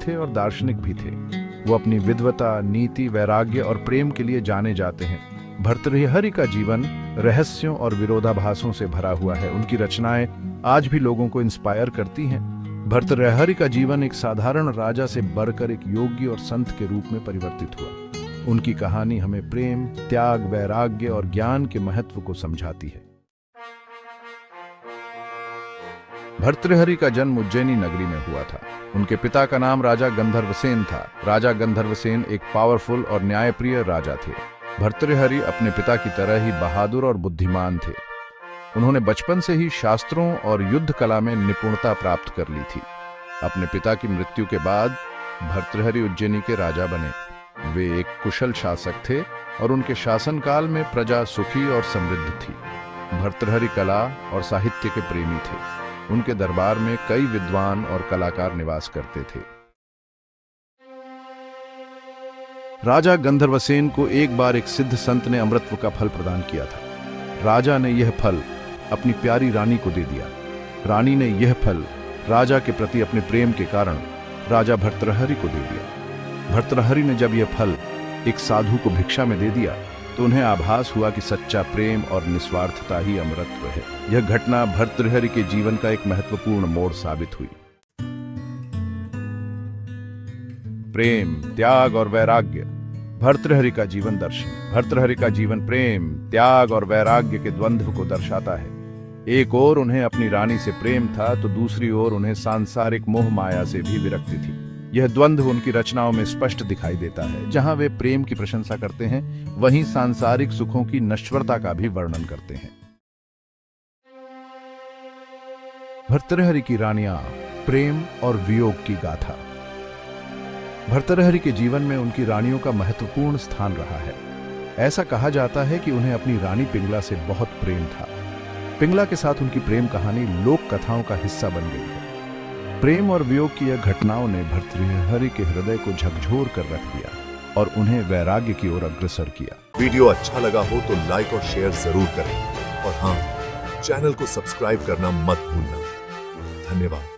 थे और दार्शनिक भी थे। वो अपनी विद्वता, नीति, वैराग्य और प्रेम के लिए जाने जाते हैं। भर्तृहरि का जीवन रहस्यों और विरोधाभासों से भरा हुआ है। उनकी रचनाएं आज भी लोगों को इंस्पायर करती हैं। भर्तृहरि का जीवन एक साधारण राजा से बढ़कर एक योगी और संत के रूप में परिवर्तित हुआ। उनकी कहानी हमें प्रेम, त्याग, वैराग्य और ज्ञान के महत्व को समझाती है। भर्तृहरि का जन्म उज्जैनी नगरी में हुआ था। उनके पिता का नाम राजा गंधर्वसेन था। राजा गंधर्वसेन एक पावरफुल और न्यायप्रिय राजा थे। भर्तृहरि अपने पिता की तरह ही बहादुर और बुद्धिमान थे। उन्होंने बचपन से ही शास्त्रों और युद्ध कला में निपुणता प्राप्त कर ली थी। अपने पिता की मृत्यु के बाद भर्तृहरि उज्जैनी के राजा बने। वे एक कुशल शासक थे और उनके शासनकाल में प्रजा सुखी और समृद्ध थी। भर्तृहरि कला और साहित्य के प्रेमी थे। उनके दरबार में कई विद्वान और कलाकार निवास करते थे। राजा गंधर्वसेन को एक बार एक सिद्ध संत ने अमृतत्व का फल प्रदान किया था। राजा ने यह फल अपनी प्यारी रानी को दे दिया। रानी ने यह फल राजा के प्रति अपने प्रेम के कारण राजा भर्तृहरि को दे दिया। भर्तृहरि ने जब यह फल एक साधु को भिक्षा में दे दिया तो उन्हें आभास हुआ कि सच्चा प्रेम और निस्वार्थता ही अमरत्व है। यह घटना भर्तृहरि के जीवन का एक महत्वपूर्ण मोड़ साबित हुई। प्रेम, त्याग और वैराग्य, भर्तृहरि का जीवन दर्शन। भर्तृहरि का जीवन प्रेम, त्याग और वैराग्य के द्वंद्व को दर्शाता है। एक ओर उन्हें अपनी रानी से प्रेम था तो दूसरी ओर उन्हें सांसारिक मोह माया से भी विरक्ति थी। यह द्वंद्व उनकी रचनाओं में स्पष्ट दिखाई देता है। जहां वे प्रेम की प्रशंसा करते हैं, वहीं सांसारिक सुखों की नश्वरता का भी वर्णन करते हैं। भर्तृहरि की रानियां, प्रेम और वियोग की गाथा। भर्तृहरि के जीवन में उनकी रानियों का महत्वपूर्ण स्थान रहा है। ऐसा कहा जाता है कि उन्हें अपनी रानी पिंगला से बहुत प्रेम था। पिंगला के साथ उनकी प्रेम कहानी लोक कथाओं का हिस्सा बन गई है। प्रेम और वियोग की यह घटनाओं ने भर्तृहरि के हृदय को झकझोर कर रख दिया और उन्हें वैराग्य की ओर अग्रसर किया। वीडियो अच्छा लगा हो तो लाइक और शेयर जरूर करें और हाँ, चैनल को सब्सक्राइब करना मत भूलना। धन्यवाद।